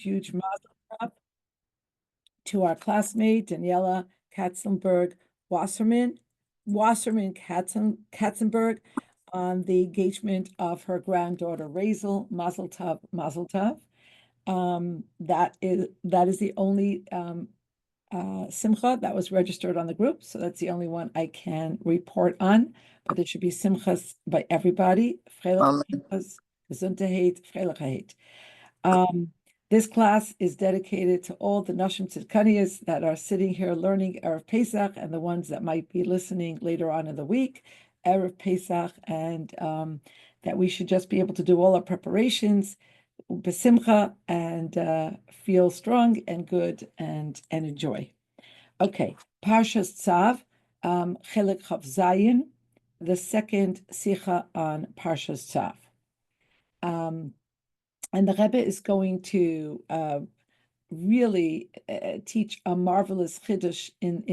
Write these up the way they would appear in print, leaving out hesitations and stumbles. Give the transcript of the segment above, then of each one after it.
huge mazel tov to our classmate Daniela Katzenberg on the engagement of her granddaughter Razel. Mazel tov, mazel tov. That is the only simcha that was registered on the group, so that's the only one I can report on. But it should be simchas by everybody. This class is dedicated to all the Nashim Tzidkaniyas that are sitting here learning Erev Pesach and the ones that might be listening later on in the week, Erev Pesach, and that we should just be able to do all our preparations besimcha and feel strong and good and enjoy. Okay, Parshas Tzav, Chelek Chav Zayin, the second sicha on Parshas Tzav. And the Rebbe is going to really teach a marvelous chiddush in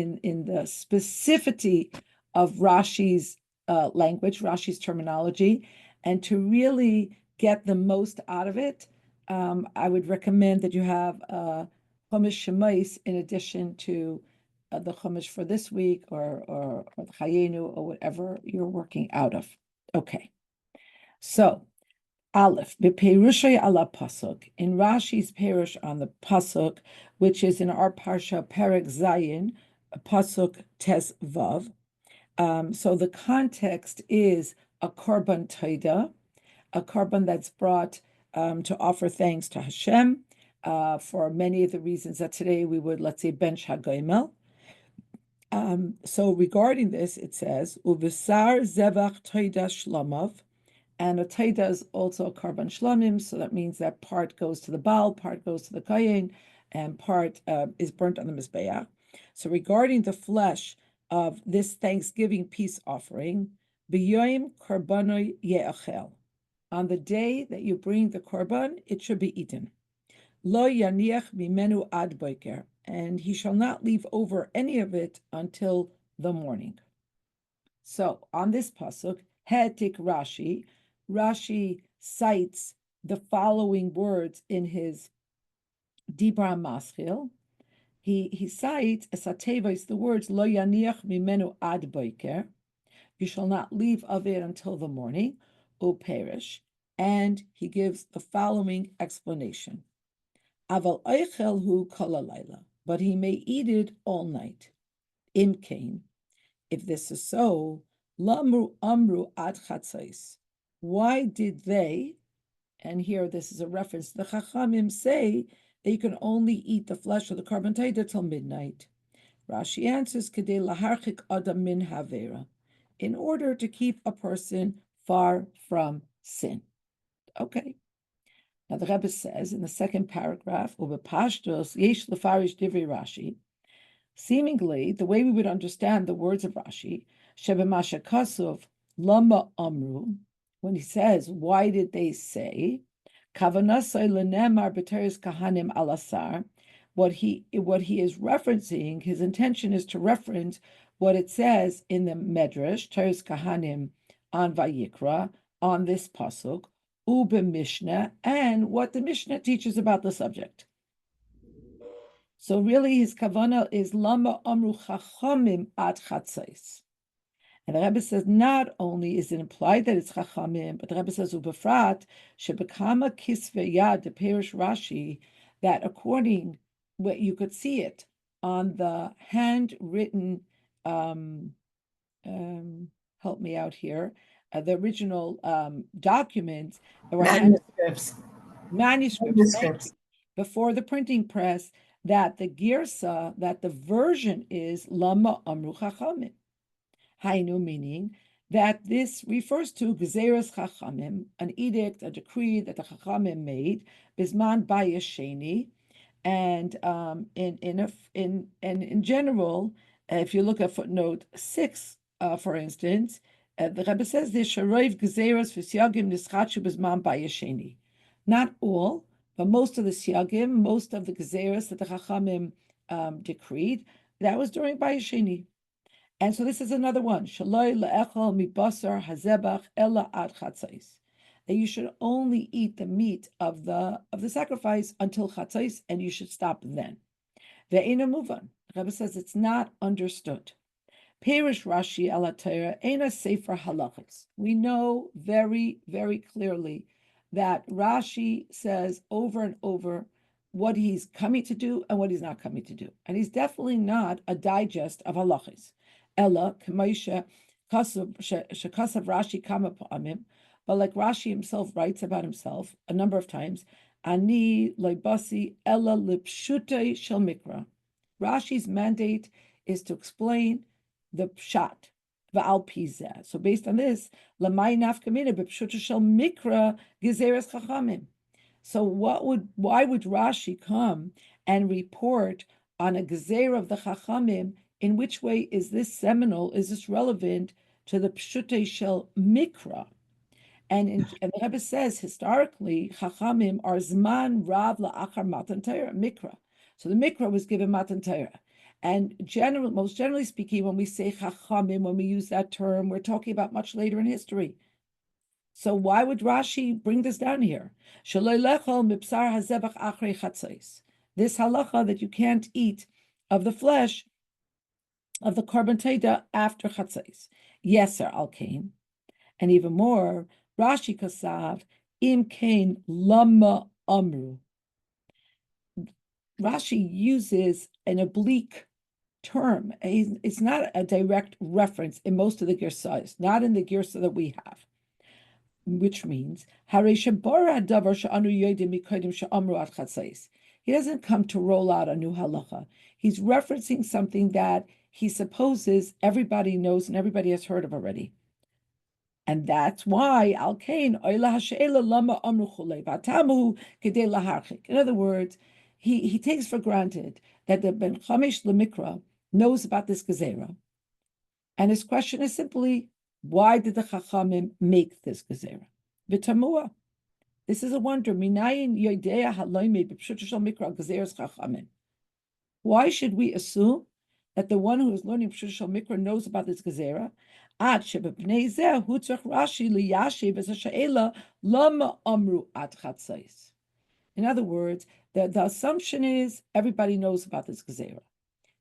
the specificity of Rashi's language, Rashi's terminology, and to really get the most out of it. I would recommend that you have Chumash Shemais in addition to the Chumash for this week or the Chayenu or whatever you're working out of. Okay, so Aleph, B'Perushay ala Pasuk, in Rashi's Perush on the Pasuk, which is in our Parsha, Perek Zayin, Pasuk Tes Vav. So the context is a Korban Taida, a Korban that's brought to offer thanks to Hashem for many of the reasons that today we would, let's say, bench HaGoimel. So regarding this, it says, Uvesar Zevach Taida Shlamav, and a taida is also a Korban Slomim, so that means that part goes to the Baal, part goes to the Kayin, and part is burnt on the Mizbeach. So regarding the flesh of this Thanksgiving peace offering, B'yoim Korbanoi Ye'achel, on the day that you bring the Korban, it should be eaten. Lo Yaniach Mimenu Ad Boiker, and he shall not leave over any of it until the morning. So on this pasuk, Hetik Rashi cites the following words in his Dibra Maschil. He cites Esateva, the words Lo Yaniach Mimenu Ad Boiker, you shall not leave of it until the morning, O perish, and he gives the following explanation. Aval Eichel hu kolalayla, but he may eat it all night. Imkain, if this is so, Lamru Amru ad chatzais. Why did they, and here this is a reference, the Chachamim say that you can only eat the flesh of the Korban Taida till midnight? Rashi answers, Kedei laharchik adam min havera, in order to keep a person far from sin. Okay. Now the Rebbe says in the second paragraph, Ubepashtos yesh lefarish divrei Rashi, seemingly the way we would understand the words of Rashi, Shebemasha Kasov Lama Amru, when he says, why did they say, Kavanasai lenemar b'teres kahanim alasar, what he is referencing, his intention is to reference what it says in the Medrash, Teres Kahanim on Vayikra, on this pasuk, Ube Mishnah, and what the Mishnah teaches about the subject. So really his kavana is Lama Amru Chachamim Ad Chatzais. And the Rebbe says not only is it implied that it's Chachamim, but the Rebbe says Ubefrat Shebekama Kisve Yad the Perish Rashi, that according what you could see it on the handwritten help me out here, the original documents, there were manuscripts before the printing press, that the girsa, that the version is Lama Amru Chachamim. Hainu, meaning that this refers to Gezeres Chachamim, an edict, a decree that the Chachamim made, Bisman Bayesheni, and in general, if you look at footnote 6, for instance, the Rebbe says the Sharoiv Gezeres V'Siagim Nischachu Bisman Bayesheni. Not all, but most of the Siagim, most of the Gezeres that the Chachamim decreed, that was during Bayesheni. And so this is another one. Shaloi le'echol mibasar hazebach ella ad chatzais. that you should only eat the meat of the sacrifice until chatzos, and you should stop then. Ve'ena muvan. The Rebbe says it's not understood. Perish Rashi ala Torah ena sefer halachos. We know very, very clearly that Rashi says over and over what he's coming to do and what he's not coming to do, and he's definitely not a digest of halachos. Ella k'maisha shekasav Rashi kama pa'amim, but like Rashi himself writes about himself a number of times, ani loibasi ella lipshutei shel mikra. Rashi's mandate is to explain the pshat, va'al pizeh. So based on this, lamai nafkamina b'pshuta shel mikra gezeres chachamim. So why would Rashi come and report on a gezerah of the chachamim? In which way is this seminal? Is this relevant to the pshutei shel mikra? And the Rebbe says historically, chachamim are zman rav la'achar matan Torah mikra. So the mikra was given matan Torah. And most generally speaking, when we say chachamim, when we use that term, we're talking about much later in history. So why would Rashi bring this down here? This halacha that you can't eat of the flesh of the korban teda after chatzos. Yeser al kain, and even more, Rashi kasav im kain lama amru. Rashi uses an oblique term. It's not a direct reference in most of the girsas, not in the girsa that we have, which means he doesn't come to roll out a new halacha. He's referencing something that he supposes everybody knows and everybody has heard of already. And that's why al kain oila hashela lama amru chulei v'atamu kedei laharchik. In other words, he takes for granted that the ben chamish lemikra knows about this gezerah, and his question is simply, why did the chachamim make this gezerah? V'tamua. This is a wonder. Minayin yodeya haloime b'pshuta shel mikra gezeras chachamim. Why should we assume that the one who is learning pshuta shel mikra knows about this gezerah? Ad shebepnei zeh hu tzarich Rashi liyashiv es ha'she'ela lama amru ad chatzos. In other words, the assumption is everybody knows about this gezerah.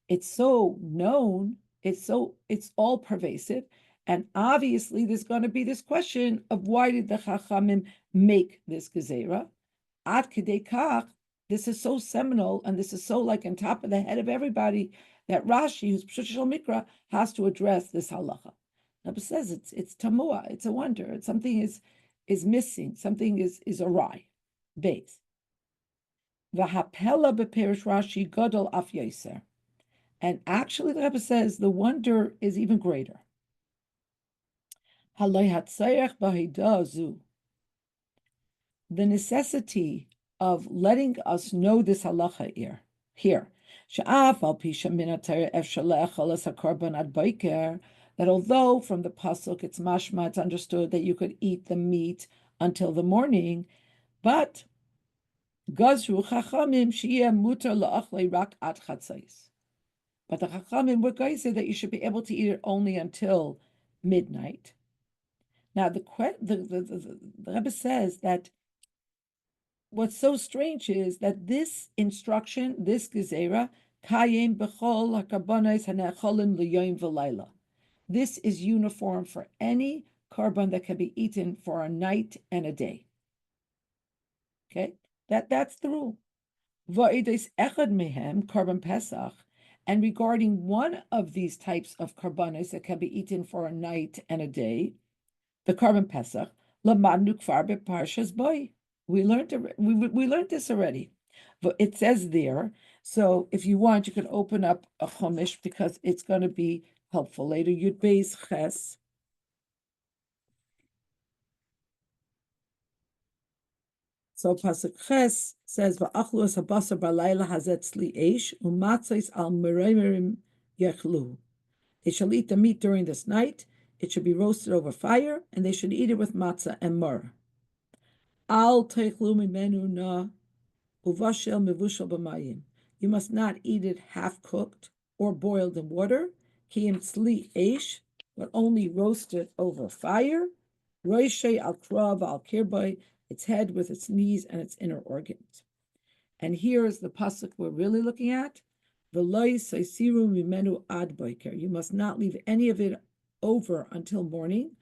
It's so known, it's all pervasive, and obviously there's going to be this question of why did the chachamim make this gezerah? Ad kedei kach, this is so seminal and this is so like on top of the head of everybody that Rashi, who's pshuta shel mikra, has to address this halacha. Rabbi says it's tamua, it's a wonder, it's something is missing, something is awry. Base. V'hapela beperish Rashi gadol af yoser. And actually, the Rebbe says the wonder is even greater. The necessity of letting us know this halacha here, that although from the pasuk it's mashma, it's understood that you could eat the meat until the morning, but gazru chachamim sheyeh mutar la'achlei rak ad chatzos. But the chachamim were going to say that you should be able to eat it only until midnight. Now the Rebbe says that what's so strange is that this instruction, this gezerah, kayem bechol hakarbanos hanecholim liyoim v'layla. This is uniform for any korban that can be eaten for a night and a day. Okay, that's the rule. Va'ides echad mehem korban pesach. And regarding one of these types of karbanos that can be eaten for a night and a day, the korban pesach, lamadnu kfar beparshas boy. We learned this already. But it says there. So if you want, you can open up a chumash because it's going to be helpful later. Yud beis ches. So pasuk ches says, "Va'achlu es habasar balayla hazet tzli eish umatzos al mereimerim yechlu." They shall eat the meat during this night. It should be roasted over fire, and they should eat it with matzah and myrrh. Al teichlu mimenu na uvashel mevushel b'mayim. You must not eat it half cooked or boiled in water. Ki im tzli eish, but only roasted over fire. Roishay al krav al kirboy, its head with its knees and its inner organs. And here is the pasuk we're really looking at. V'loy seisiru mimenu ad boiker. You must not leave any of it over until morning.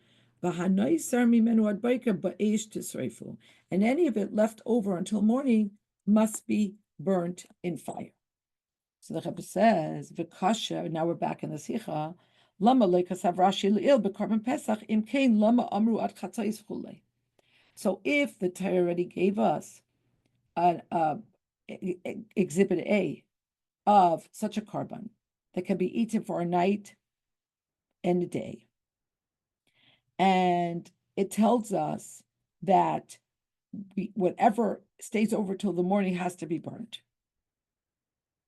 V'hanoi ser mimenu ad boiker ba'esh tisreifu. And any of it left over until morning must be burnt in fire. So the Rebbe says, V'kasha, now we're back in the Sicha, Lama leikasav Rashi le'il b'karban Pesach, im kein lama amru ad chatzais chulei. So if the Torah already gave us an exhibit A of such a korban that can be eaten for a night and a day, and it tells us that whatever stays over till the morning has to be burnt.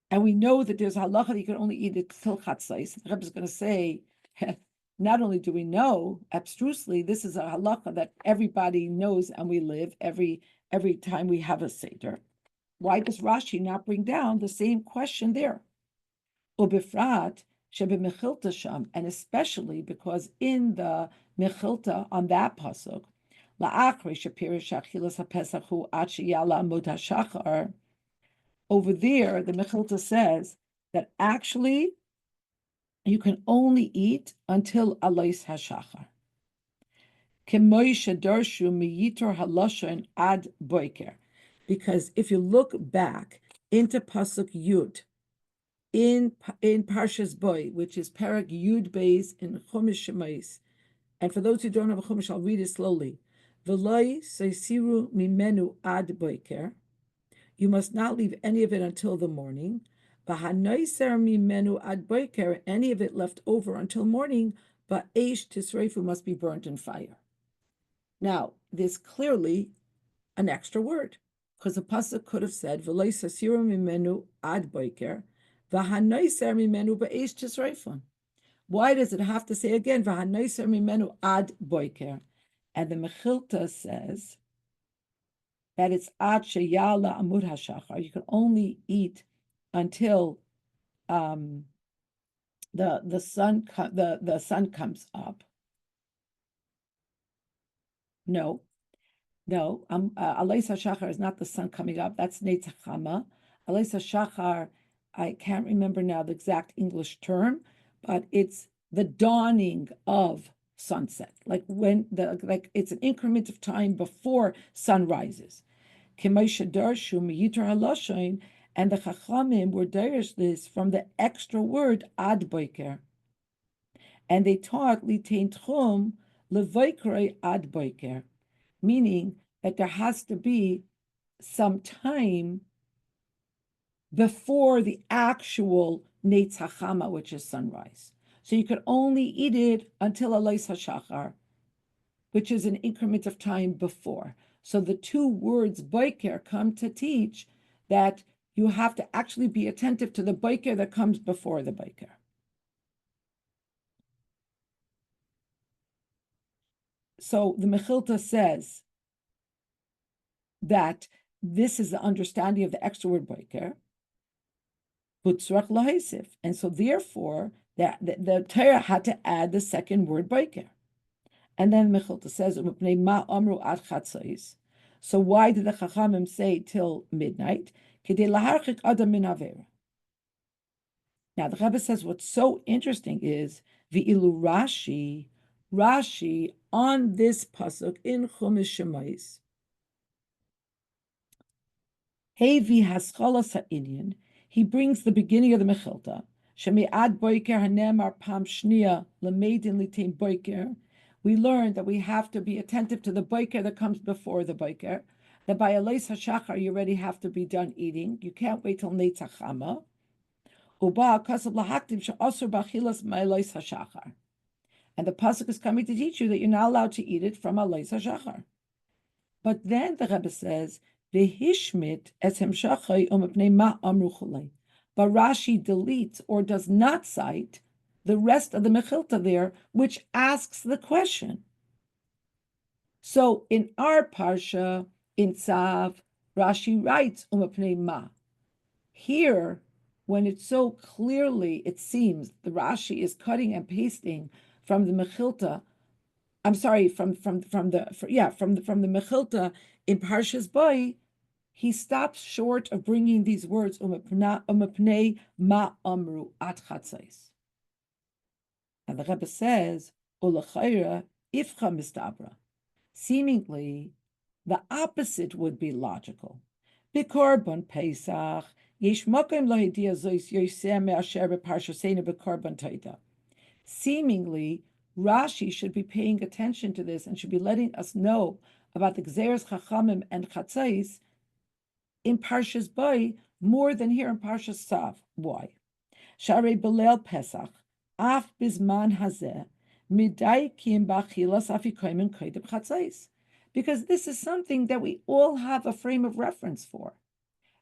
And we know that there's a halacha that you can only eat it till chatzais. The Rebbe is going to say, not only do we know abstrusely, this is a halacha that everybody knows and we live every time we have a seder. Why does Rashi not bring down the same question there? Ubifrat shebe mechilta sham, and especially because in the mechilta on that pasuk, la'achri shapirish achilas hapesachu ad sheyala amud hashachar. Over there, the mechilta says that actually you can only eat until alois hashachar. Kemoisha darshu miyitor haloshen ad boiker. Because if you look back into pasuk Yud, in Parshas Boy, which is Parak Yud Beis in Chumash Shemais, and for those who don't have a Chumash, I'll read it slowly. V'loi seisiru mimenu ad boiker. You must not leave any of it until the morning. V'hanoiser mimenu ad boiker. Any of it left over until morning, but eish tisreifu must be burnt in fire. Now, there's clearly an extra word, because the pasuk could have said v'loi seisiru mimenu ad boiker. Why does it have to say again mimenu ad boiker? And the Mechilta says that it's ad sheyala amud hashachar. You can only eat until the sun comes up. No, Aleis HaShachar is not the sun coming up. That's Netzachama. Aleis HaShachar, I can't remember now the exact English term, but it's the dawning of sunset, like it's an increment of time before sun rises. And the Chachamim were derish this from the extra word ad boiker, and they taught litain tchum levoikrei ad boiker, meaning that there has to be some time before the actual Neitz HaChama, which is sunrise. So you could only eat it until Alois HaShachar, which is an increment of time before. So the two words boiker come to teach that you have to actually be attentive to the boiker that comes before the boiker. So the Mechilta says that this is the understanding of the extra word boiker, and so therefore the Torah had to add the second word boiker. And then Mechilta says, ma amru ad chatzos. So why did the Chachamim say till midnight? Kedei laharchik adam min avera. Now the Rebbe says what's so interesting is v'ilu Rashi on this pasuk in Chumash Shemais, Hevi haschalas ha'inyan, he brings the beginning of the Mechilta. Shemi'ad boiker hanemar pam shnia lemeidin litain boiker. We learned that we have to be attentive to the boiker that comes before the boiker. That by Aleis HaShachar you already have to be done eating. You can't wait till Neitz HaChama. Uba kasav lahaktim she'asur b'achilas ma'Aleis HaShachar. And the pasuk is coming to teach you that you're not allowed to eat it from Aleis HaShachar. But then the Rebbe says, V'hishmit es hemshachai umepnei ma amru chulei. But Rashi deletes or does not cite the rest of the Mechilta there, which asks the question. So in our parsha, in Tzav, Rashi writes umepnei ma. Here, when it's so clearly, it seems the Rashi is cutting and pasting from the Mechilta I'm sorry, from the Mechilta in Parshas Boy, he stops short of bringing these words umepnei ma amru at chatzais. And the Rebbe says ulachayra ifcha mistabra. Seemingly, the opposite would be logical. Bikorban Pesach yesh makom lahidia zois yosem me'asher beparshaseinu bikorban toida. Seemingly, Rashi should be paying attention to this and should be letting us know about the Gzeres Chachamim and Chatzais in Parshas Boy more than here in Parshas Tzav. Why? Sharei Belel Pesach, Af Bizman Hazeh, Midai Kim Bachilas Afikoim Koideb Chatzais. Because this is something that we all have a frame of reference for.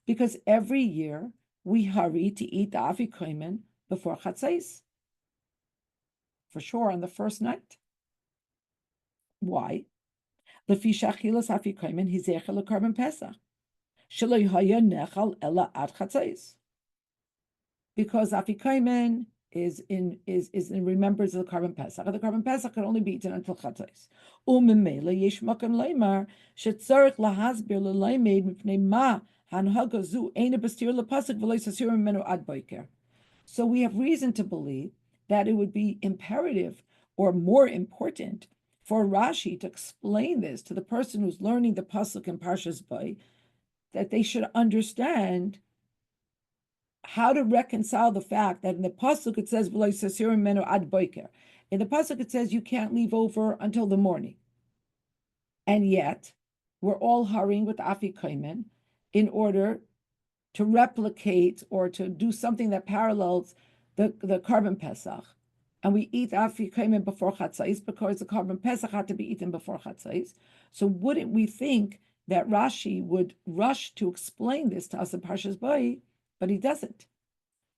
Because every year we hurry to eat the Afikoim before Chatzais. For sure on the first night. Why? Lefi shachilas afikomen hizecha lekarban pesach. Shelo haya nechal ela ad chatzais. Because afikomen is in remembrance of the karban pesach. The karban pesach can only be eaten until chatzais. Umemela yesh makom leimar shetzarich lahasbir leleimed mipnei ma hanhaga zu eina bastir lepasuk v'lo yisasir mimenu ad boiker. So we have reason to believe that it would be imperative or more important for Rashi to explain this to the person who's learning the pasuk in Parshas Bay, that they should understand how to reconcile the fact that in the pasuk it says "V'lo yisasirim menu ad boiker." In the pasuk it says you can't leave over until the morning, and yet we're all hurrying with afikomen in order to replicate or to do something that parallels the karban pesach, and we eat afikomen before chatzais because the karban pesach had to be eaten before chatzais. So wouldn't we think that Rashi would rush to explain this to us in Parshas Bay, but he doesn't,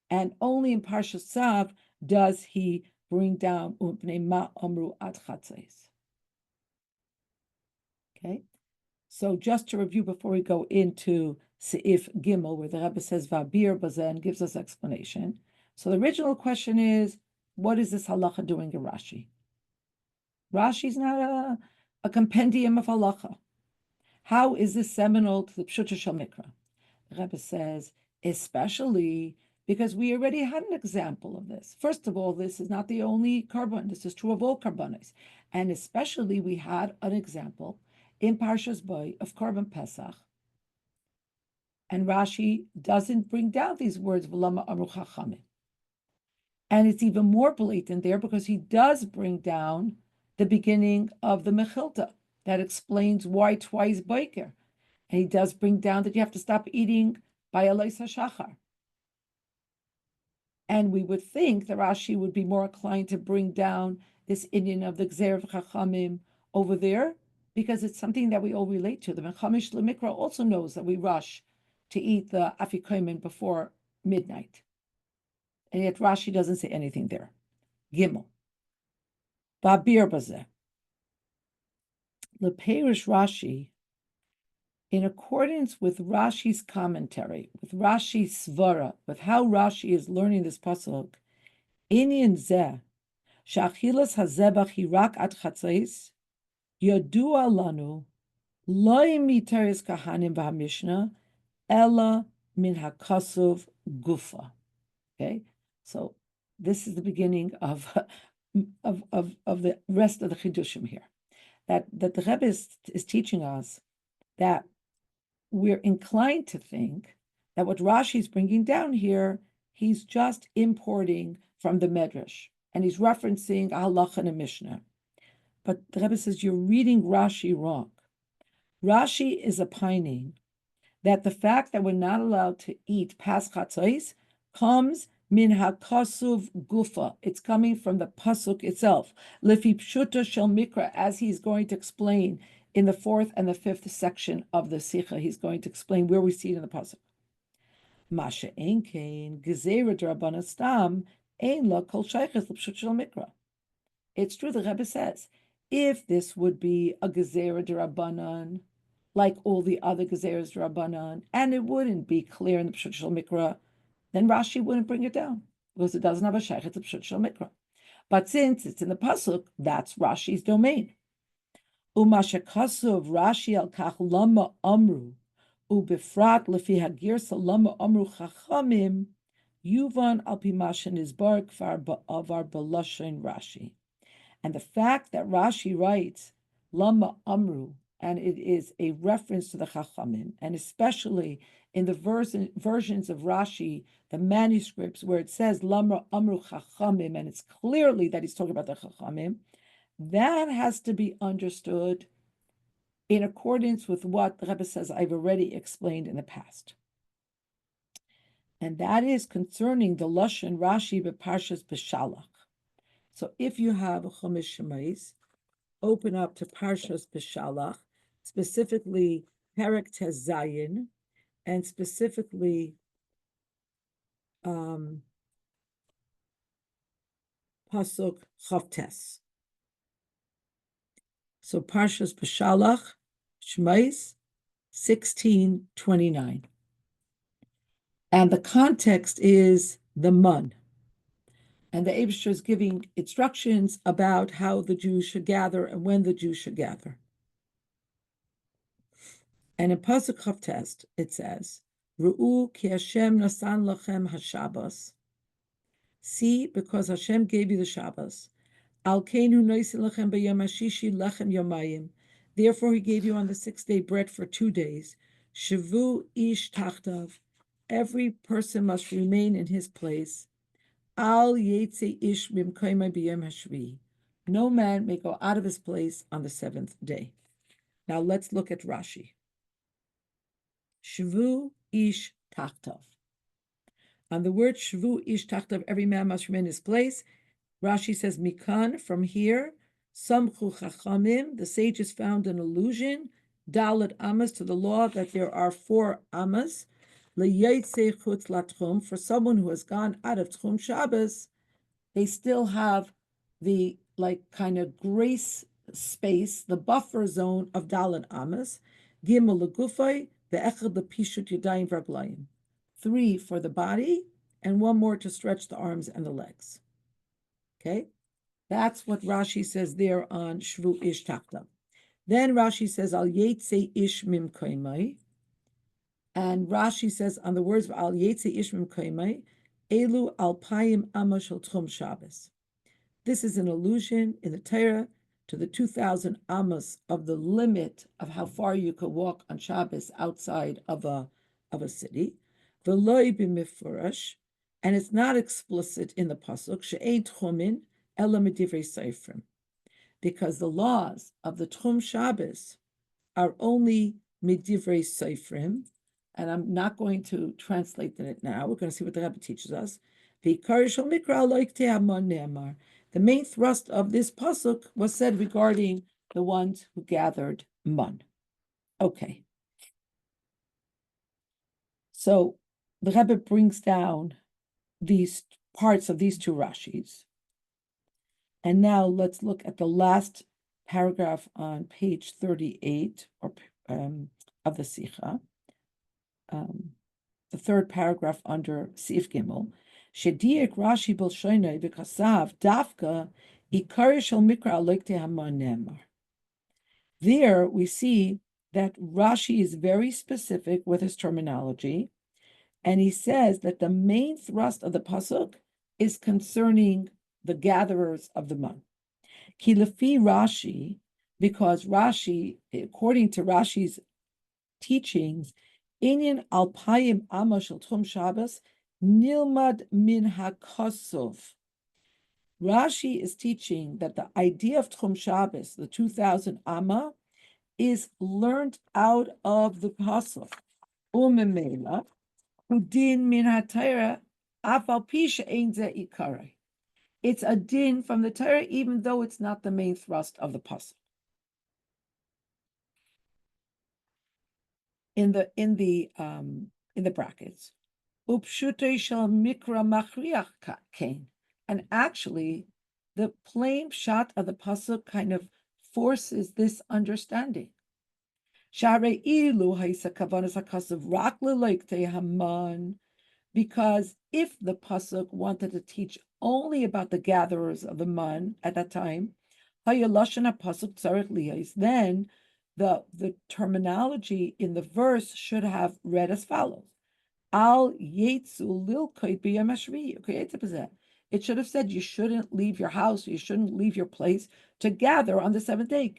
and only in Parshas Tzav does he bring down u'pnei ma amru at chatzais. Okay, so just to review before we go into Seif Gimel, where the Rebbe says Vabir Bazeh and gives us explanation. So the original question is, what is this halacha doing in Rashi? Rashi's not a compendium of halacha. How is this seminal to the Pshuta Shel Mikra? The Rebbe says, especially because we already had an example of this. First of all, this is not the only carbon. This is true of all carbonis. And especially we had an example in Parshas Boy of Karban Pesach. And Rashi doesn't bring down these words, V'lama amru chachamim. And it's even more blatant there because he does bring down the beginning of the Mechilta that explains why twice Boiker. And he does bring down that you have to stop eating by Alois HaShachar. And we would think that Rashi would be more inclined to bring down this Indian of the Gzer of Chachamim over there, because it's something that we all relate to. The Mechamish Lemikra also knows that we rush to eat the afikomen before midnight. And yet Rashi doesn't say anything there. Gimel. Babir Bazeh. Leperish Rashi, in accordance with Rashi's commentary, with Rashi's svara, with how Rashi is learning this pasuk, Inyan Zeh, Shachilas Hazebach Hirak at Chatzais, Yodua Lanu, Loi Miteris Kahanim V'Hamishna, Ella Min HaKasuv Gufa. Okay, so this is the beginning of the rest of the Chidushim here. That the Rebbe is teaching us that we're inclined to think that what Rashi is bringing down here, he's just importing from the Medrash, and he's referencing a halacha and a Mishnah. But the Rebbe says you're reading Rashi wrong. Rashi is opining that the fact that we're not allowed to eat past chatzos comes min hakasuv gufa. It's coming from the pasuk itself. Lefi pshuta shel mikra, as he's going to explain in the 4th and the 5th section of the Sikha. He's going to explain where we see it in the pasuk. Masha enkein gezerah d'Rabbanan stam ein la kol shayches l'pshut shel mikra. It's true, the Rebbe says, if this would be a gezerah d'Rabbanan, like all the other gezeras d'Rabbanan, and it wouldn't be clear in the pshut shel mikra, then Rashi wouldn't bring it down because it doesn't have a shaychet to pshut shel mikra. But since it's in the pasuk, that's Rashi's domain. Umashakasuv Rashi al kach lama amru, ubefrat lefi hagirsa lama amru chachamim, yuvan al pimashin is bar kvar ba'avar belashin Rashi. And the fact that Rashi writes Lama Amru, and it is a reference to the Chachamim, and especially in the versions of Rashi, the manuscripts where it says Lama Amru Chachamim, and it's clearly that he's talking about the Chachamim, that has to be understood in accordance with what the Rebbe says I've already explained in the past. And that is concerning the Lashon Rashi B'Parshas B'Shalach. So if you have a Chumash Shemais, open up to Parshas B'Shalach, specifically Perek Tes Zayin, and specifically Pasuk Chav Tes. So Parshas B'Shalach, Shemais, 16:29. And the context is the mun. And the Eibusher is giving instructions about how the Jews should gather and when the Jews should gather. And in Pasuk Chav Tes, it says, Ru'u ki Hashem nasan lachem hashabbos. See, because Hashem gave you the Shabbos. Al keinu noisin lachem b'yom hashishi lechem yomayim. Therefore he gave you on the 6th day bread for 2 days. Shavu ish tachtav. Every person must remain in his place. Al yetze ish mimkoimai b'yom hashvi. No man may go out of his place on the 7th day. Now let's look at Rashi. Shvu ish tachtav. On the word shvu ish tachtav, every man must remain in his place. Rashi says, Mikan, from here, samchu chachamim, the sages found an allusion, dalet amas, to the law that there are 4 amas, leyotze chutz latchum, for someone who has gone out of tchum Shabbos, they still have the kind of grace space, the buffer zone of dalet amas, gimel legufay, ve'echad lepishut yadayim v'raglayim. 3 for the body, and 1 more to stretch the arms and the legs. Okay, that's what Rashi says there on Shvu Ish Tachtav. Then Rashi says Al Yetze Ish Mim Koimai, and Rashi says on the words of Al Yetze Ish Mim Koimai, Elu Alpayim Amma Shel Tchum Shabbos. This is an allusion in the Torah to the 2,000 amas of the limit of how far you could walk on Shabbos outside of a city. V'loi b'mifurash. And it's not explicit in the pasuk, she'ein tchumin ela medivrei seifrim, because the laws of the Tchum Shabbos are only medivrei seifrim, and I'm not going to translate it now. We're going to see what the Rebbe teaches us. The main thrust of this pasuk was said regarding the ones who gathered mun. Okay. So the Rebbe brings down these parts of these 2 Rashis. And now let's look at the last paragraph on page 38 of the Sikha, the 3rd paragraph under Sif Gimel. Shediek Rashi Bolshoinai v'kasav dafka ikar shel mikra alekte haman nemar. There we see that Rashi is very specific with his terminology, and he says that the main thrust of the pasuk is concerning the gatherers of the mun. Ki lefi Rashi, because Rashi, according to Rashi's teachings, inyan alpayim amma shel tchum Shabbos nilmad min hakosov. Rashi is teaching that the idea of tchum Shabbos, the 2,000 amma, is learned out of the pasuk. Umemela. Din min haTorah, afal pisha ein ze ikare. It's a din from the Torah, even though it's not the main thrust of the pasuk. In the brackets, upshutei shel mikra machriach kain, and actually, the plain shot of the pasuk kind of forces this understanding. Share ilu haisa kavanas hakasav rak leleikte haman because if the pasuk wanted to teach only about the gatherers of the man at that time, then the terminology in the verse should have read as follows. Al yetzu lilkoit b'yom hashvi'i. It should have said you shouldn't leave your house, you shouldn't leave your place to gather on the seventh day.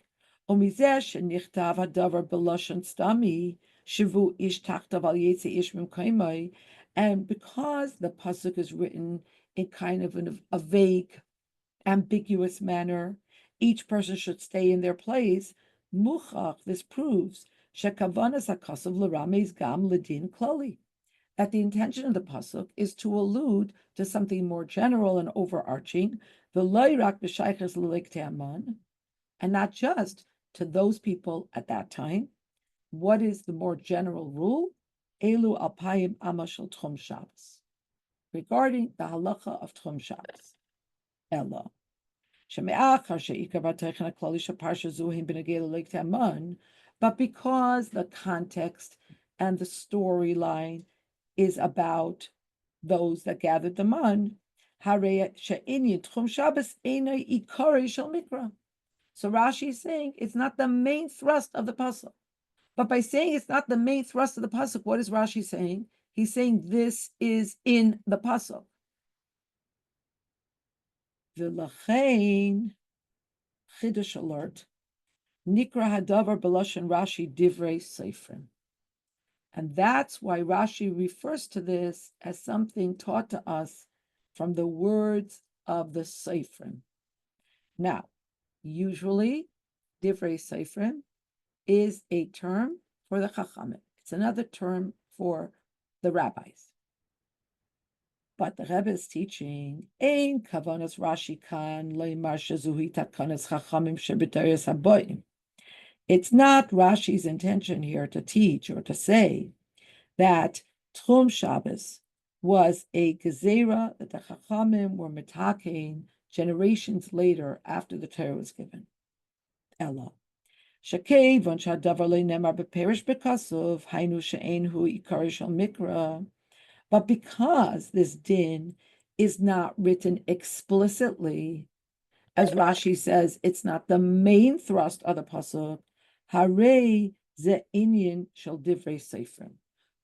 Umizeh shenichtav hadavar b'lashon stami shivu ish tachtav al yetzi ish mimkaimai. And because the pasuk is written in kind of a vague, ambiguous manner, each person should stay in their place. Muchach, this proves shekavanas hakasav l'rameis gam ledin klali, that the intention of the pasuk is to allude to something more general and overarching, and not just to those people at that time. What is the more general rule? Elu alpayim amashal tchum Shabbos, regarding the halacha of tchum Shabbos. Ella. But because the context and the storyline is about those that gathered the man, so Rashi is saying it's not the main thrust of the pasuk. But by saying it's not the main thrust of the pasuk, what is Rashi saying? He's saying this is in the pasuk. V'lachein chidush alert nikra hadavar b'lashon Rashi divrei seifrim. And that's why Rashi refers to this as something taught to us from the words of the seifrim. Now, usually, divrei seifrim is a term for the chachamim. It's another term for the rabbis. But the Rebbe is teaching, Ein kavanas Rashi kan leimar shezuhi takanas chachamim sheb'teres haboim. It's not Rashi's intention here to teach or to say that Tchum Shabbos was a gezerah that the chachamim were mitakein generations later after the Torah was given. Ella. Shakei von shadavar le'nemar beperish bekasuv hainu she'enhu ikar shel mikra. But because this din is not written explicitly, as Rashi says, it's not the main thrust of the pasuk. Harei ze inyan shel divrei seifrim.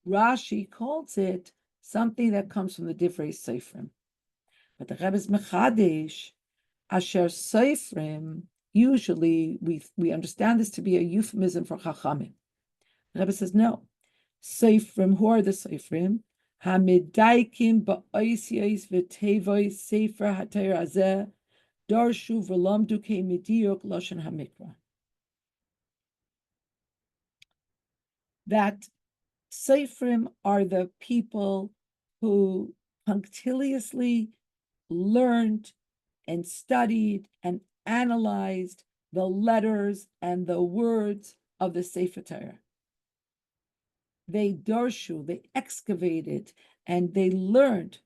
Rashi calls it something that comes from the divrei seifrim. But the Rebbe is mechadesh asher seifrim. Usually, we understand this to be a euphemism for chachamim. The Rebbe says no. Seifrim, who are the seifrim? Hamidaikim ba'oisiyos v'tevois sefer haTorah hazeh darshu v'lamdu ke'midiuk lashon hamikra. That seifrim are the people who punctiliously learned and studied and analyzed the letters and the words of the Sefer Torah. They darshu, they excavated, and they learned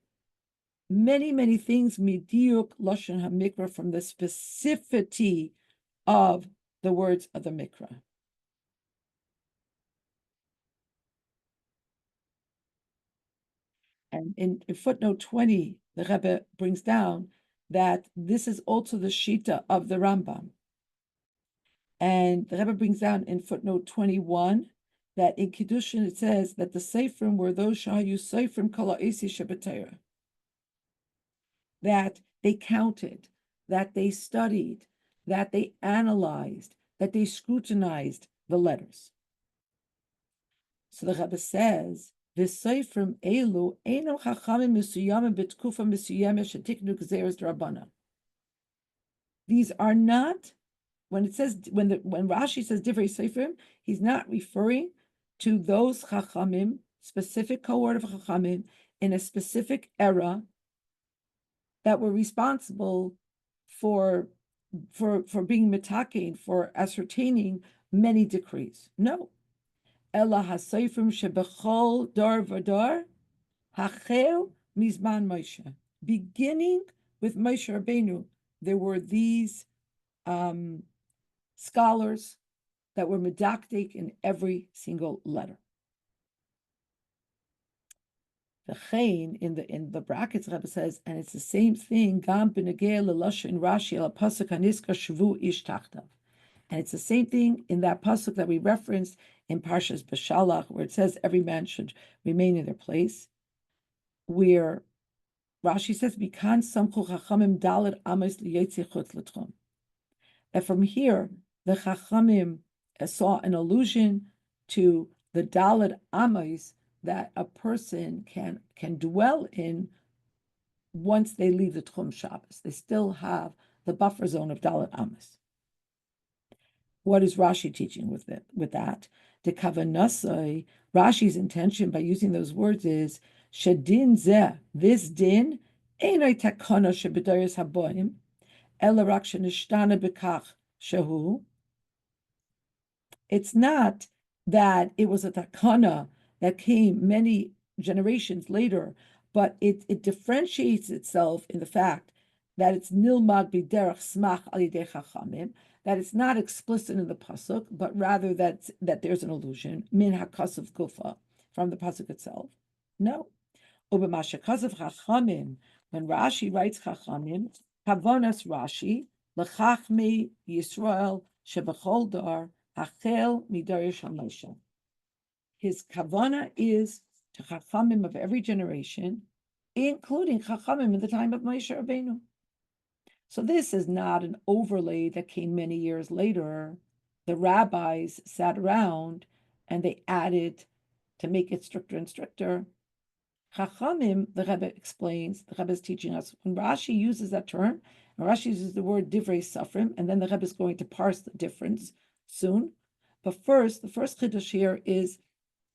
many, many things, midiuk lashon hamikra, from the specificity of the words of the mikra. And in footnote 20, the Rebbe brings down that this is also the shita of the Rambam. And the Rebbe brings down in footnote 21 that in Kiddushin it says that the seifrim were those shahayu seifrim kala esi shebetera, that they counted, that they studied, that they analyzed, that they scrutinized the letters. So the Rebbe says, "V'seifrim elu eino chachamim misuyamim b'tkufa misuyamim shetiknu gzeres d'Rabbanan." These are not, when it says, when Rashi says divrei seifrim, he's not referring to those chachamim, specific cohort of chachamim in a specific era that were responsible for being mitakein, for ascertaining many decrees. No. Ella haseifrim shebechol dar v'dar hachel mizman Moshe. Beginning with Moshe Rabbeinu, there were these scholars that were medactic in every single letter. The chain in the brackets, Rebbe says, and it's the same thing. Gam b'negei l'lashon Rashi al pasuk haniska shvu ish tachtav. And it's the same thing in that pasuk that we referenced in Parshas Beshalach, where it says every man should remain in their place. Where Rashi says, "Bikan samchu chachamim dalet amos liyotzi chutz l'tchum." That from here, the chachamim saw an allusion to the dalet amos that a person can dwell in once they leave the Tchum Shabbos. They still have the buffer zone of dalet amos. What is Rashi teaching with that? The kavanasai, Rashi's intention by using those words is shedin zeh, this din, einay takana shebedayos haboim, ela rak shenishtana bekach shehu. It's not that it was a takana that came many generations later, but it differentiates itself in the fact that it's nilmad b'derech smach al yidei chachamim, that it's not explicit in the pasuk, but rather that there's an allusion min hakasuf gufa from the pasuk itself. No, ubemashakasav chachamim, when Rashi writes chachamim, kavonas Rashi lechachmi Yisrael shebechol dar hachel midarish hamoshe. His kavana is to chachamim of every generation, including chachamim in the time of Moshe Rabbeinu. So this is not an overlay that came many years later. The rabbis sat around and they added to make it stricter and stricter. Chachamim, the Rebbe explains, the Rebbe is teaching us, when Rashi uses that term, and Rashi uses the word divrei safrim, and then the Rebbe is going to parse the difference soon. But first, the first chiddush here is,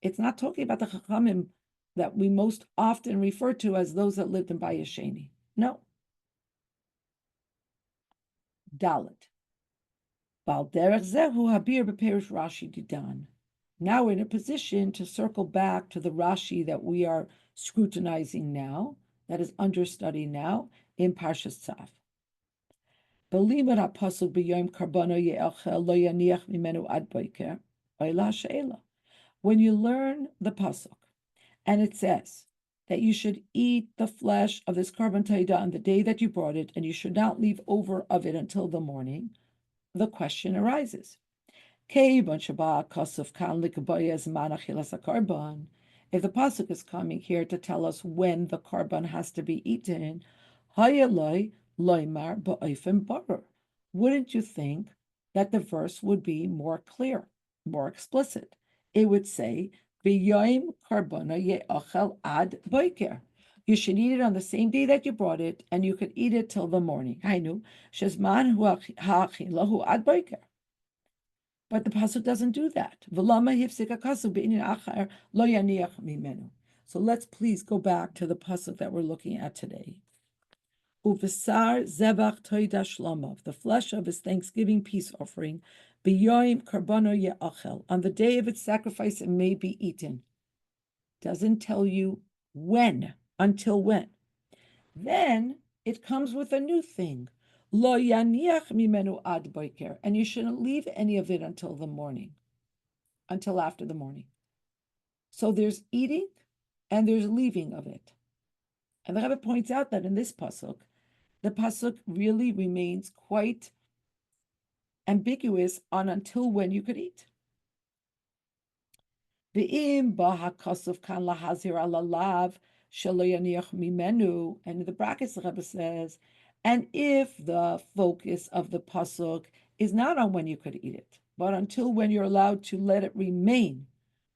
it's not talking about the Chachamim that we most often refer to as those that lived in Bayis Sheni. No. Dalet. Bal derech zehu habir b'perish Rashi didan. Now we're in a position to circle back to the Rashi that we are scrutinizing now, that is understudy now, in Parshas Tzav. B'limud ha'pasuk b'yom karbono ye'achel lo yaniach mimenu ad boiker, oila she'ela. When you learn the pasuk, and it says that you should eat the flesh of this carbon taida on the day that you brought it, and you should not leave over of it until the morning, the question arises. If the pasuk is coming here to tell us when the carbon has to be eaten, wouldn't you think that the verse would be more clear, more explicit? It would say, B'yoim karbona ye'achel ad boiker. You should eat it on the same day that you brought it, and you could eat it till the morning. Hainu, shezman ha'achilahu ad boiker. But the pasuk doesn't do that. So let's please go back to the pasuk that we're looking at today. Uvesar zevach toida shlomov, the flesh of his thanksgiving peace offering, b'yoim karbono ye'achel, on the day of its sacrifice it may be eaten. Doesn't tell you when, until when. Then it comes with a new thing. Lo yaniach mimenu ad boiker, and you shouldn't leave any of it until the morning, until after the morning. So there's eating and there's leaving of it. And the Rebbe points out that in this pasuk, the pasuk really remains quite ambiguous on until when you could eat. Ve'im ba'hakasuf kan lahazir alalav shelo yaniach mimenu, and in the brackets the Rebbe says, and if the focus of the pasuk is not on when you could eat it, but until when you're allowed to let it remain,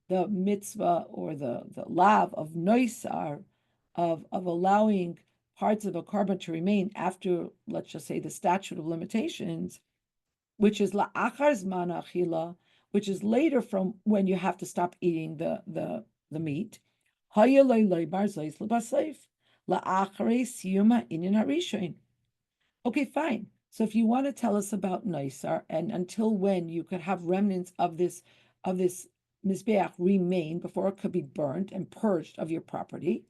the mitzvah or the lav of noisar, of allowing parts of a carbon to remain after, let's just say, the statute of limitations, which is la'achar zman achila, which is later from when you have to stop eating the meat. Okay, fine. So if you want to tell us about Naisar and until when you could have remnants of this Mizbeach remain before it could be burnt and purged of your property,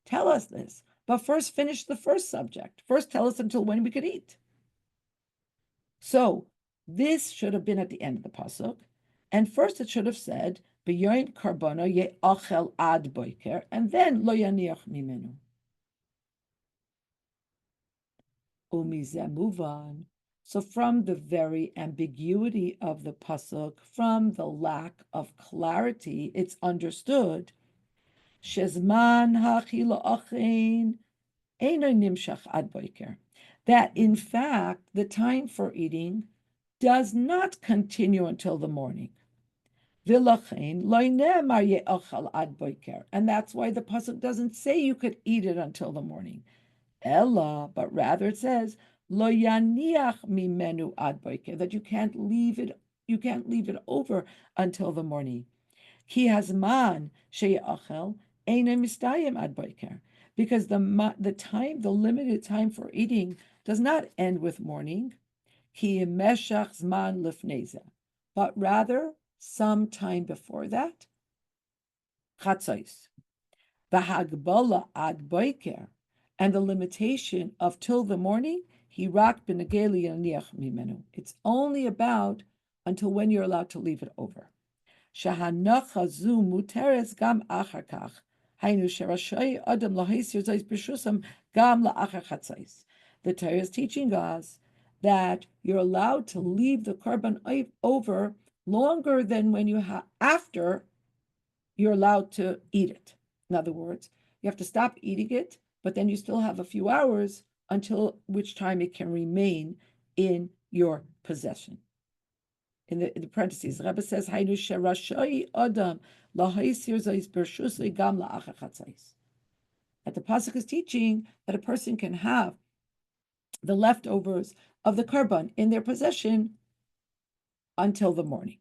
tell us this. But first finish the first subject. First tell us until when we could eat. So this should have been at the end of the pasuk. And first it should have said, B'yoin karbono ye'achel ad boiker, and then lo yaniach mimenu. Umizeh, move on. So from the very ambiguity of the pasuk, from the lack of clarity, it's understood. Shezman ha'chila achein eino nimshach ad boiker. That in fact, the time for eating does not continue until the morning. And that's why the pasuk doesn't say you could eat it until the morning. Ella, but rather it says lo yaniach mimenu ad boiker, that you can't leave it over until the morning. Ki hazman she'achel eino mistayim ad boiker, because the limited time for eating does not end with morning. Ki meshach zman lifneza, but rather some time before that. Chatzos. V'hagbala ad boiker, and the limitation of till the morning, hirak b'negeli yaniach mimenu. It's only about until when you're allowed to leave it over. Shahanacha zu muteres gam achar kach. Hainu sherashay adam lahaisir zayis b'shusam gam la'achar chatzos. The Torah is teaching us that you're allowed to leave the korban over longer than when after you're allowed to eat it. In other words, you have to stop eating it, but then you still have a few hours until which time it can remain in your possession. In the parentheses, the Rebbe says, "Hainu sherashay adam lahaisir zayis bershusay gam la'achar chatzos." That the pasuk is teaching that a person can have the leftovers of the korban in their possession until the morning.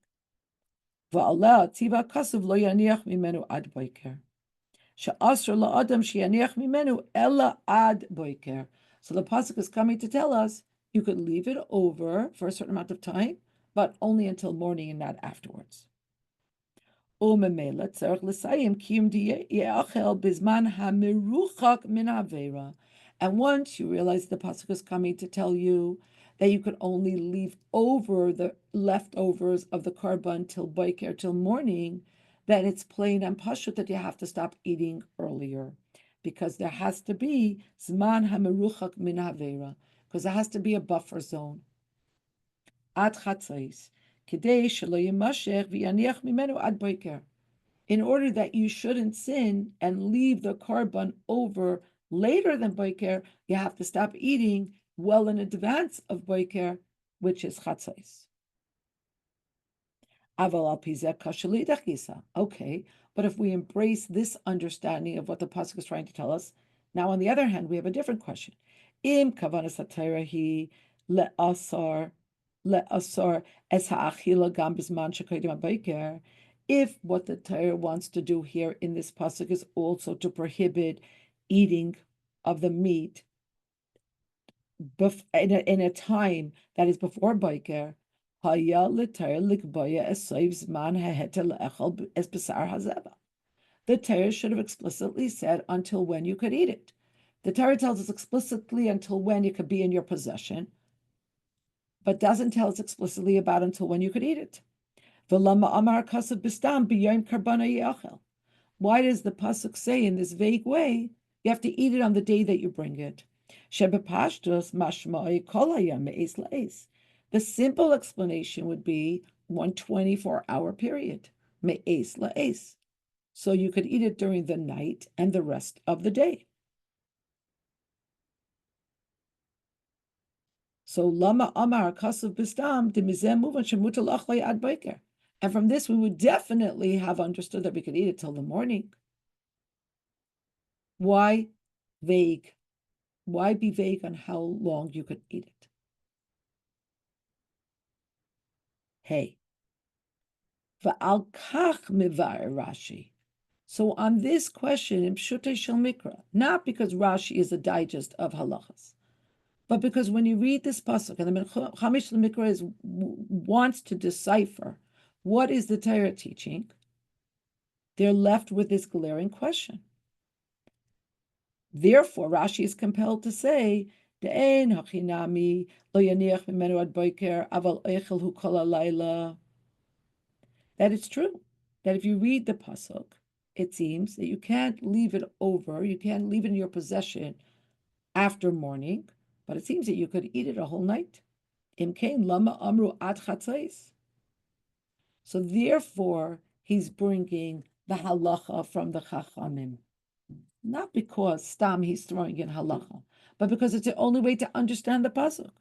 Va'aleh tziva kasuv lo yaniach mimenu ad boiker. She'asr la'adam she'yaniach mimenu ella ad boiker. So the pasuk is coming to tell us you could leave it over for a certain amount of time, but only until morning and not afterwards. Umemela tzarich l'sayim kiyum di'achel bizman hamiruchak min avera. And once you realize the pasuk is coming to tell you that you could only leave over the leftovers of the korban till boiker, till morning, then it's plain and pashut that you have to stop eating earlier, because there has to be zman hamiruchak min avera, because there has to be a buffer zone. Ad chatzos, kedei shelo yimashech v'yaniach mimenu ad boiker. In order that you shouldn't sin and leave the korban over later than boiker, you have to stop eating well in advance of boiker, which is chatzos. Okay, but if we embrace this understanding of what the pasuk is trying to tell us, now on the other hand, we have a different question. Im kavanas hatayrahi le'asar es ha'achila gam bisman shekodim boiker. If what the Torah wants to do here in this pasuk is also to prohibit eating of the meat in a time that is before boiker, the Torah should have explicitly said until when you could eat it. The Torah tells us explicitly until when it could be in your possession, but doesn't tell us explicitly about until when you could eat it. Why does the pasuk say in this vague way you have to eat it on the day that you bring it? The simple explanation would be 1 24-hour period, me'es la'es. So you could eat it during the night and the rest of the day. So lama amar kasav bistam demizem muvan shemutal achlay ad boiker. And from this, we would definitely have understood that we could eat it till the morning. Why vague? Why be vague on how long you could eat it? Hey. Va'al kach mivar Rashi. So on this question, in Pshutei Shel Mikra, not because Rashi is a digest of halachas, but because when you read this pasuk, and the Chamish Shel Mikra wants to decipher what is the Torah teaching, they're left with this glaring question. Therefore, Rashi is compelled to say, "De'en hachinami lo yaniach mimenu ad boiker aval eichel hu kol halayla," that it's true that if you read the pasuk, it seems that you can't leave it over, you can't leave it in your possession after morning, but it seems that you could eat it a whole night. Imkein lama amru ad chatzais. So therefore, he's bringing the halacha from the chachamim, not because stam he's throwing in halacha, but because it's the only way to understand the pasuk.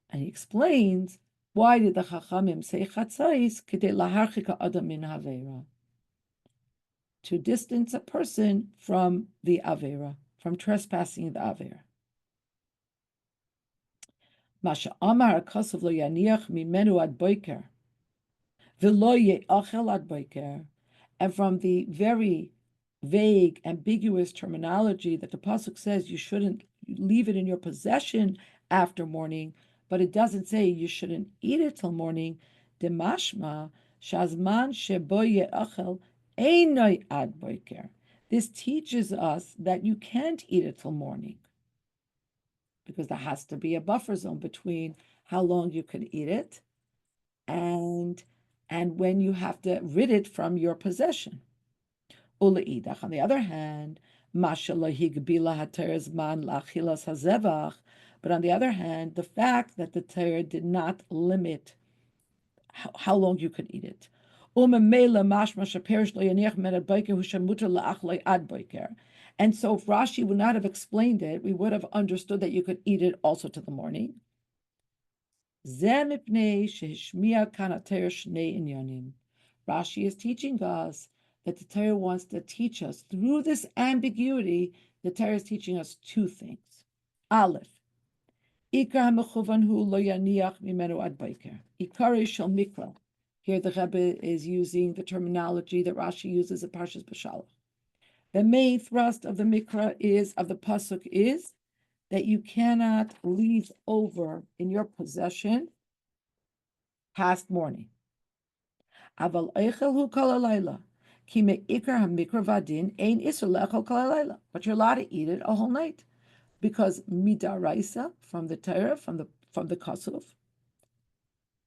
And he explains why did the chachamim say chatzais kedei laharchika adam min havera, to distance a person from the avera, from trespassing the avera. Masha amar akasav lo yaniach mimenu ad boiker, v'lo ye'achel ad boiker, and from the very vague, ambiguous terminology that the pasuk says you shouldn't leave it in your possession after morning, but it doesn't say you shouldn't eat it till morning. Demashma shazman shebo ye'achel einoi ad boiker. This teaches us that you can't eat it till morning, because there has to be a buffer zone between how long you can eat it and when you have to rid it from your possession. Uleidach, on the other hand, but on the other hand, the fact that the Torah did not limit how long you could eat it. And so if Rashi would not have explained it, we would have understood that you could eat it also to the morning. Rashi is teaching us that the Torah wants to teach us through this ambiguity. The Torah is teaching us two things. Aleph, Ikar mechuvanhu lo yaniach mimenu ad boiker. Ikari shel mikra. Here the Rebbe is using the terminology that Rashi uses at Parshas Beshalach. The main thrust of the mikra of the pasuk is that you cannot leave over in your possession past morning. Aval eichelhu kol halayla, ki me'ikar hamikra vadin ein isur le'echel kol halayla. But you're allowed to eat it a whole night, because midaraisa from the Torah, from the Kasuv,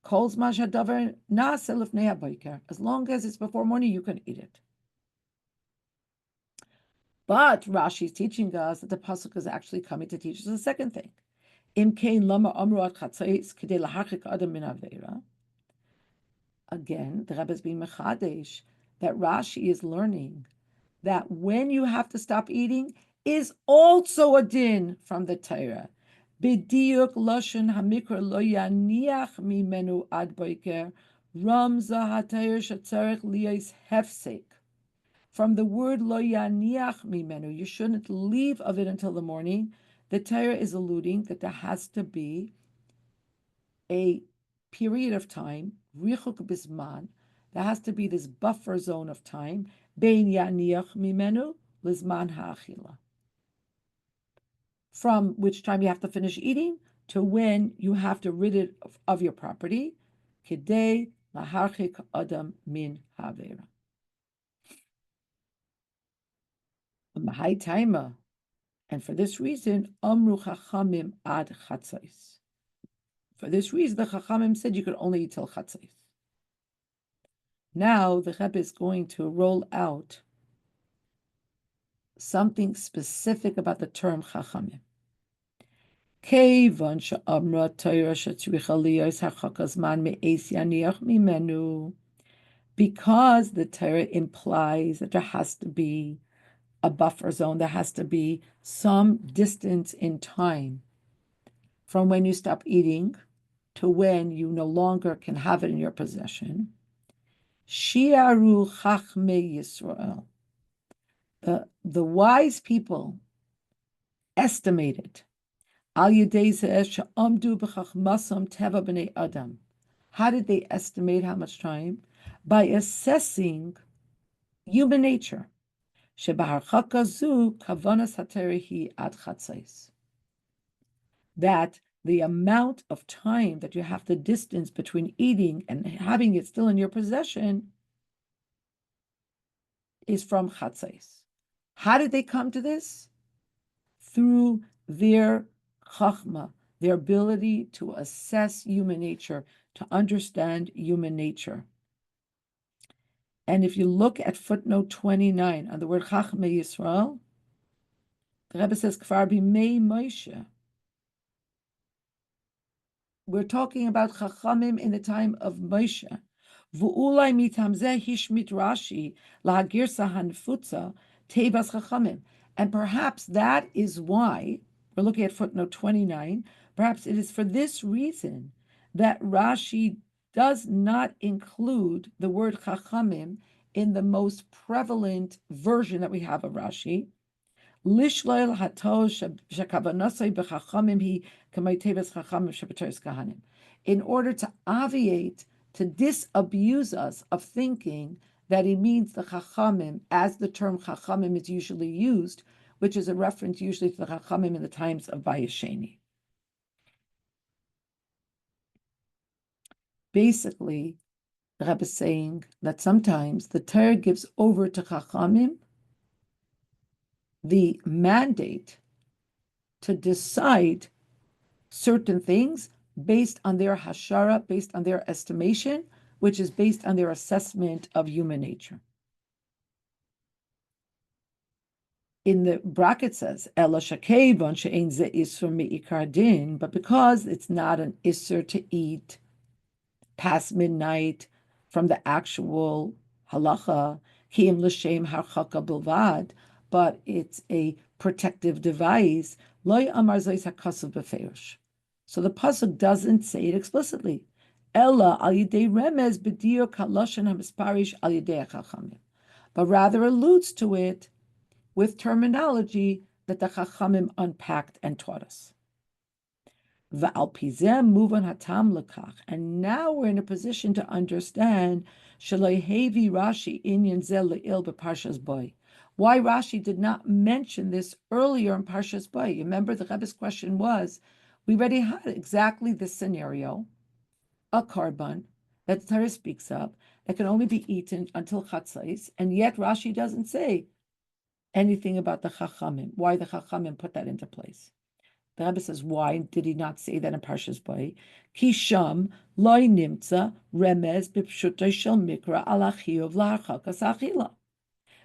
calls mashadavar na'aseh lifnei haboker. As long as it's before morning, you can eat it. But Rashi is teaching us that the pasuk is actually coming to teach us a second thing. Imkein lama amru ad chatzais kedei lahachik adam min avera. Again, the Rebbe is being mechadesh that Rashi is learning that when you have to stop eating is also a din from the Torah. B'diuk lashon hamikra lo yaniach mimenu ad boiker ramza hatayr shetzarech liyos hefsek. From the word lo yaniach mimenu, you shouldn't leave of it until the morning. The Torah is alluding that there has to be a period of time, richuk bisman, there has to be this buffer zone of time, bein yaniach mimenu lizman ha'achila, from which time you have to finish eating to when you have to rid it of your property, kedei laharchik adam min havera. Mahai taima, and for this reason, amru chachamim ad chatzais. For this reason, the chachamim said you could only eat till chatzais. Now the Rebbe is going to roll out something specific about the term chachamim. Because the Torah implies that there has to be a buffer zone, there has to be some distance in time from when you stop eating to when you no longer can have it in your possession. Shiaru Chachmei Yisrael, the wise people estimated Al Yedei Amdu B'Chachmasam Teva B'nei Adam. How did they estimate how much time? By assessing human nature. Shebaharchaka zu kavanas haterehi ad chatzais. That the amount of time that you have the distance between eating and having it still in your possession is from chatzais. How did they come to this? Through their chachma, their ability to assess human nature, to understand human nature. And if you look at footnote 29 on the word Chachmei Yisrael, the Rebbe says, Kfar b'mei Moshe. We're talking about Chachamim in the time of Moshe. V'ulai mitamzeh hishmit Rashi lahagirsa hanfutza tevas Chachamim. And perhaps that is why, we're looking at footnote 29, perhaps it is for this reason that Rashi does not include the word Chachamim in the most prevalent version that we have of Rashi. Lishloil hato shekavanasei b'chachamim hi kamei teves chachamim shebetoris kahanim. In order to obviate, to disabuse us of thinking that he means the chachamim as the term chachamim is usually used, which is a reference usually to the chachamim in the times of Bayesheni. Basically, the Rebbe is saying that sometimes the Torah gives over to chachamim the mandate to decide certain things based on their hashara, based on their estimation, which is based on their assessment of human nature. In the bracket says, Ela shakevon she'ein ze isur me'ikar din, but because it's not an isur to eat past midnight from the actual halacha, kiim l'shem harchaka bilvad, but it's a protective device, loy amar zeis hakasav befeirosh. So the pasuk doesn't say it explicitly. Ella al yidei remez b'diur kaloshen hamisparish al yidei chachamim, but rather alludes to it with terminology that the chachamim unpacked and taught us. V'al pizem muvan hatam lekach, and now we're in a position to understand shaloi hevi Rashi inyan zel le'il b'parshas boy. Why Rashi did not mention this earlier in Parshas Boy. You remember the Rebbe's question was, we already had exactly this scenario, a korban that the Torah speaks of, that can only be eaten until Chatzais, and yet Rashi doesn't say anything about the Chachamim, why the Chachamim put that into place. The Rebbe says, why did he not say that in Parshas Boy? Ki sham loy nimtza remez b'pshutay shel mikra al achiyuv la'archakas achila.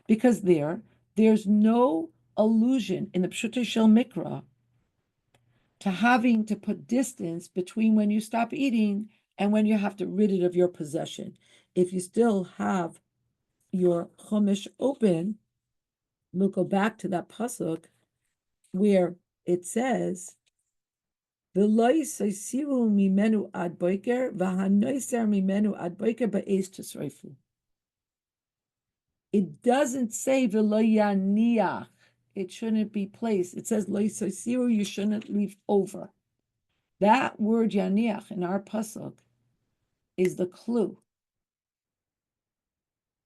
Because there's no allusion in the Pshutei Shel Mikra to having to put distance between when you stop eating and when you have to rid it of your possession. If you still have your Chumash open, we'll go back to that pasuk where it says, "V'lo yisosiru mimenu ad boiker, v'hanoiser mimenu ad boiker ba'ez tisreifu." It doesn't say v'lo yaniach. It shouldn't be placed. It says lo yisosiru, you shouldn't leave over. That word yaniach in our pasuk is the clue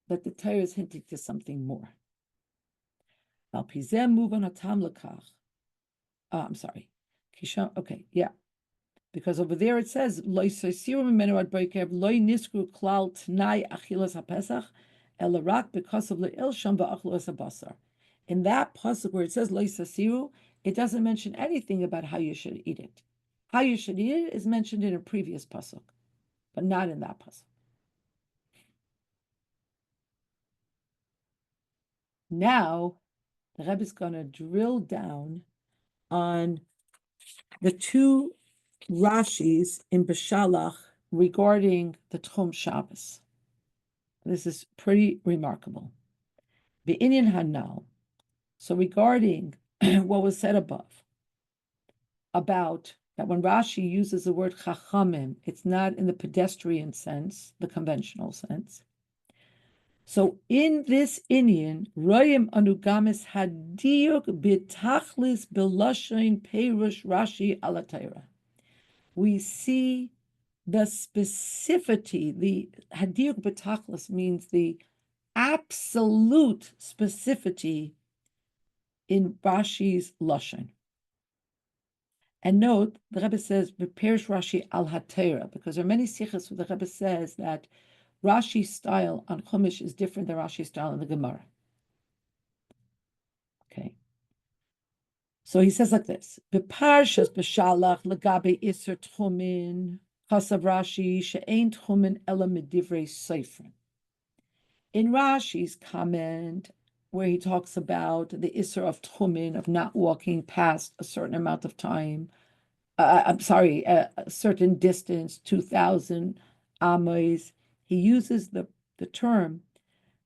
that the Torah is hinting to something more. Al pizem muvan hatam lekach. I'm sorry. Okay, yeah. Because over there it says lo yisosiru mimenu ad boikev lo niskru klal tnai achilas hapesach. In that pasuk where it says lo yisasiru, it doesn't mention anything about how you should eat it. How you should eat it is mentioned in a previous pasuk, but not in that pasuk. Now, the Rebbe is going to drill down on the two Rashis in Beshalach regarding the Tchum Shabbos. This is pretty remarkable. The Inyan Hanal. So regarding what was said above, about that when Rashi uses the word chachamim, it's not in the pedestrian sense, the conventional sense. So in this Inyan, royim anugamis hadiyuk bitachlis beloshin perush Rashi ala Torah. We see the specificity, the hadiyuk bitachlis means the absolute specificity in Rashi's lashon. And note, the Rebbe says, "Beperish Rashi al HaTorah," because there are many sichos where the Rebbe says that Rashi's style on Chumash is different than Rashi's style in the Gemara. Okay. So he says like this: "Beparshas b'shalach legabe iser tchumin chasav Rashi she'ein tchumin ela medivrei seifrim." In Rashi's comment, where he talks about the Isser of Tchumen, of not walking past a certain amount of time, I'm sorry, a certain distance, 2,000 amos, he uses the term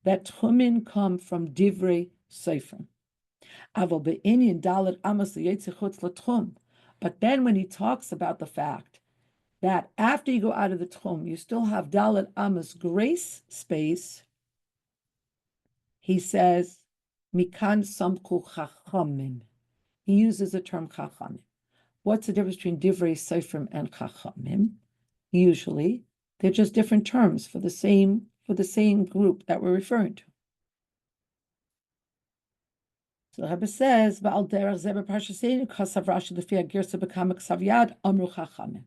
that Tchumen come from Divrei Seifrim. Avo be'inyan dalet amos liyetze chutz l'tchum. But then when he talks about the fact that after you go out of the tchum, you still have dalet amos grace space, he says, mikan samku chachamim. He uses the term chachamim. What's the difference between divrei seifrim and chachamim? Usually, they're just different terms for the same group that we're referring to. So the Rebbe says, "Va'al derech zeh b'parshaseinu kasav Rashi lefi hagirsa b'kama ksav yad amru chachamim."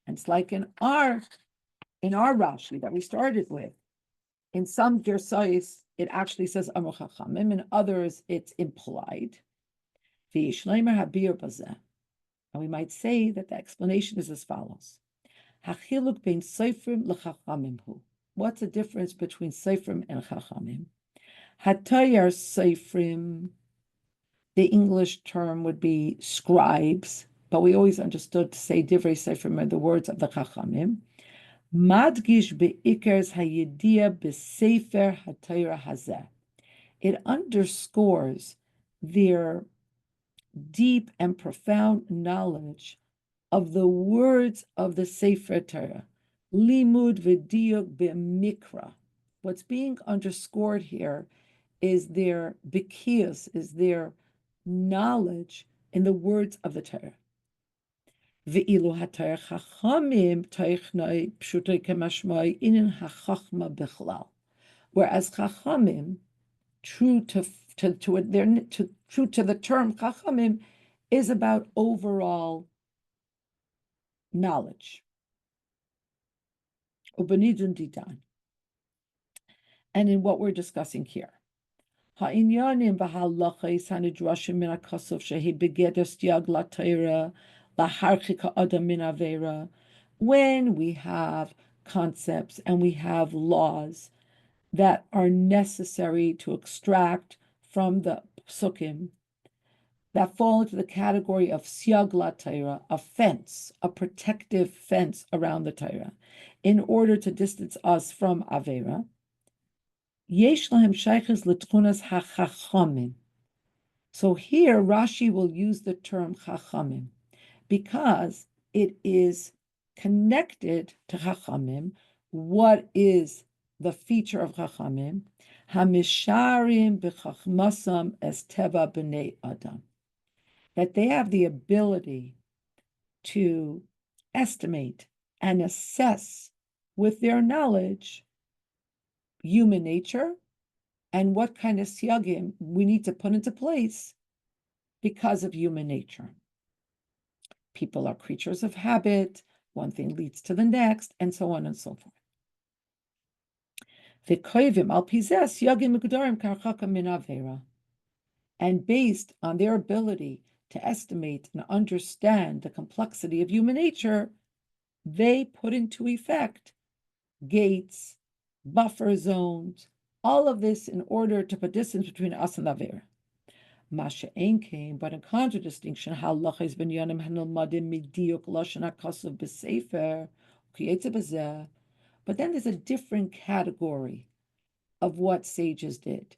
And it's like in our Rashi that we started with. In some girsais, it actually says amru chachamim. In others, it's implied. V'yishleimer habir bazeh. And we might say that the explanation is as follows: Hachiluk bein seifrim lechachamim hu. What's the difference between seifrim and chachamim? Hatayar seifrim. The English term would be scribes, but we always understood to say divrei seifrim are the words of the chachamim. Madgish beikers hayedia besefer hatayra hazeh. It underscores their deep and profound knowledge of the words of the Sefer Torah. Limud v'diuk b'mikra. What's being underscored here is their bikias, is their knowledge in the words of the Torah. Ve'ilu haTorah chachamim toichnoi pshutoi kemashmoi inin hachachma bichlal. Whereas chachamim, true to the term chachamim, is about overall knowledge. Ubanidun didan. And in what we're discussing here. Ha'inyanim v'halachais hanidrashim min ha'kosov shehi begeder stiag la'teira laharchika adam min avera. When we have concepts and we have laws that are necessary to extract from the psukim that fall into the category of siag la'teira, a fence, a protective fence around the Torah, in order to distance us from avera. Yesh lahem shayches l'tchunas hachachamim. So here Rashi will use the term chachamim because it is connected to chachamim. What is the feature of chachamim? Hamisharim b'chachmasam es teva b'nei adam. That they have the ability to estimate and assess with their knowledge human nature and what kind of siyagim we need to put into place because of human nature. People are creatures of habit, one thing leads to the next, and so on and so forth. And based on their ability to estimate and understand the complexity of human nature, they put into effect gates, buffer zones, all of this in order to put distance between us and Avera. Masha Ein came, but in contradistinction, halacha is ben yonim hanilmadim midiuk lashon hakasav b'sefer kiyetze b'zeh. But then there's a different category of what sages did.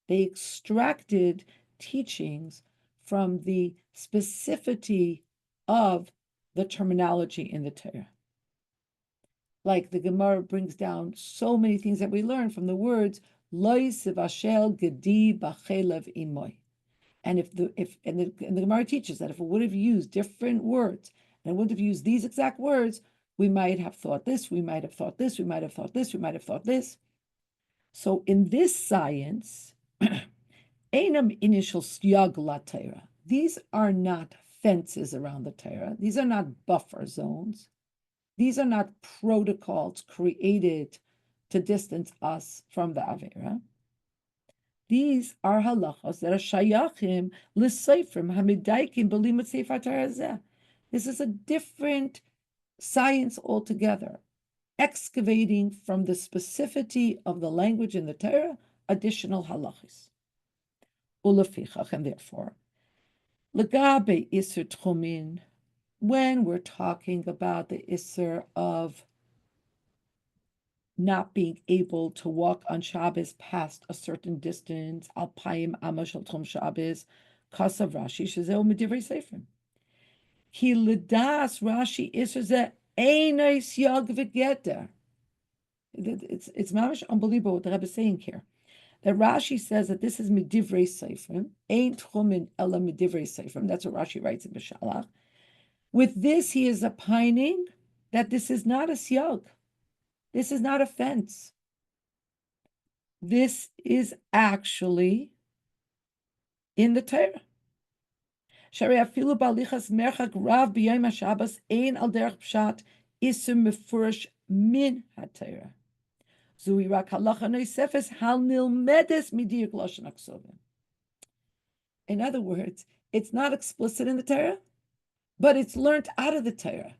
They extracted teachings from the specificity of the terminology in the Torah. Like the Gemara brings down so many things that we learn from the words Loi sivashel gedi b'chelev imoy. And the Gemara teaches that if it would have used different words and it would have used these exact words, we might have thought this, we might have thought this, we might have thought this, we might have thought this. So in this science, einam initial siyag la Torah. These are not fences around the Torah. These are not buffer zones. These are not protocols created to distance us from the Avera. These are halachos that are shayachim l'seifrim hamidaikim b'limud sefer Torah zeh. This is a different science altogether. excavating from the specificity of the language in the Torah additional halachis. Ulefichach, and therefore, legabe iser tchumin, when we're talking about the iser of not being able to walk on Shabbos past a certain distance, alpayim amashal tchum Shabbos, kasav Rashi shezeu medivrei seifrim. Ki ledas Rashi iser ze einais yag v'geter. It's mamish unbelievable what the Rebbe is saying here. That Rashi says that this is medivrei seifrim, ein tchumin ela medivrei seifrim. That's what Rashi writes in B'Shalach. With this, he is opining that this is not a siyag. This is not a fence. This is actually in the Torah. Shari afilu balichas merchak rav b'yom haShabbos ein al derech pshat iser mefurish min haTorah. Zui rak halacha noisefes hal nilmedes midiuk lashon haksovim. In other words, it's not explicit in the Torah, but it's learned out of the Torah.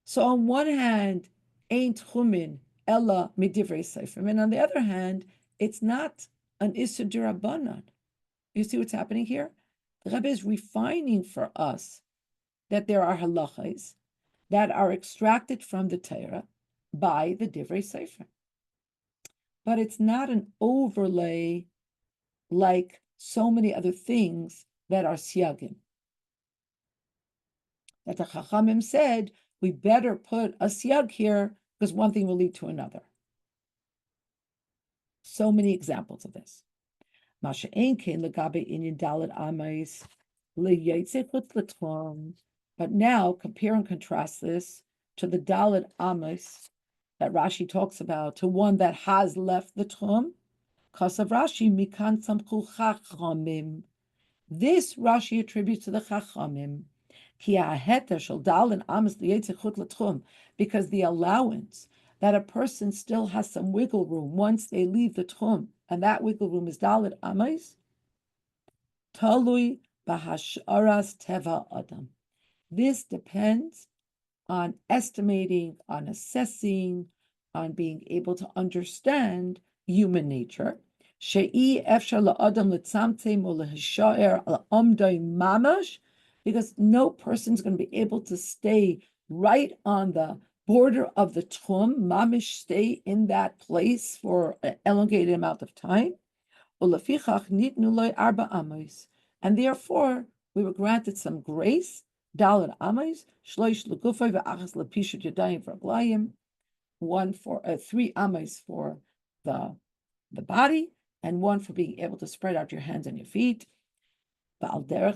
So on one hand, ain't chumin ella midivrei seifrim, and on the other hand, it's not an isur d'Rabbanan. You see what's happening here? The Rebbe is refining for us that there are halachas that are extracted from the Torah by the divrei seifrim, but it's not an overlay like so many other things that are siyagim. That the Chachamim said, we better put a siyag here because one thing will lead to another. So many examples of this. But now compare and contrast this to the Dalet Amos that Rashi talks about, to one that has left the Tchum. Kasav Rashi mikan samchu chachamim. This Rashi attributes to the Chachamim. Because the allowance that a person still has some wiggle room once they leave the Tchum, and that wiggle room is Dalet Amos, Talui Bahasharas Teva Adam. This depends on estimating, on assessing, on being able to understand human nature. Because no person's going to be able to stay right on the border of the Tchum, mamish, stay in that place for an elongated amount of time. And therefore, we were granted some grace. Dalet Amos, shloish legufay ve'achas lepishut yadayim v'raglayim, 3 Amos for the body, and 1 for being able to spread out your hands and your feet. And the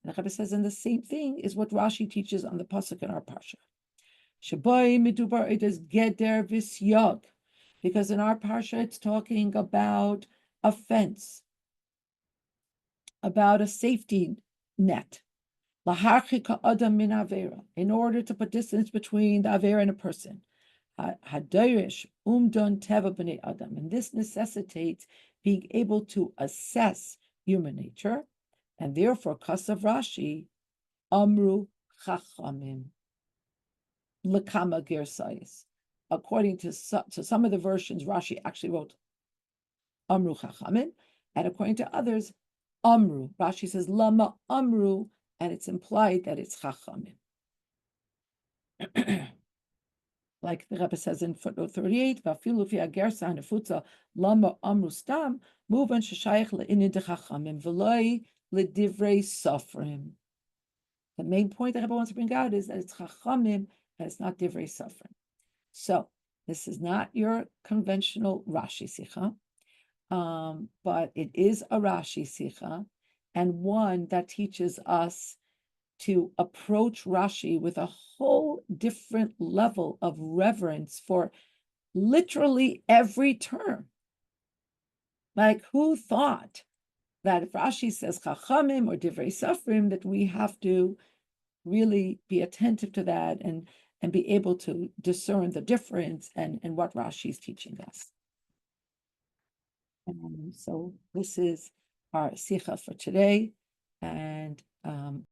Rebbe says, and the same thing is what Rashi teaches on the pasuk in our parsha. Shaboy medubar, it is geder v'syag, because in our parsha it's talking about a fence, about a safety net. Laharchika adam min avera, in order to put distance between the avera and a person. Hadirish umdon teva b'nei adam, and this necessitates being able to assess human nature, and therefore kasav Rashi amru chachamim lekama gersayis. According to some of the versions, Rashi actually wrote amru chachamim, and according to others, amru. Rashi says lama amru, and it's implied that it's chachamim. Like the Rebbe says in footnote 38, "Vafilu fi agersa hanefutza lama amru stam muvan sheshayich le'inin dechachamim v'loi ledivrei sofrim." The main point the Rebbe wants to bring out is that it's chachamim and it's not divrei sofrim. So this is not your conventional Rashi sicha, but it is a Rashi sicha, and one that teaches us to approach Rashi with a whole different level of reverence for literally every term. Like, who thought that if Rashi says Chachamim or Divrei Sofrim, that we have to really be attentive to that and be able to discern the difference and what Rashi is teaching us. So this is our Sikha for today, and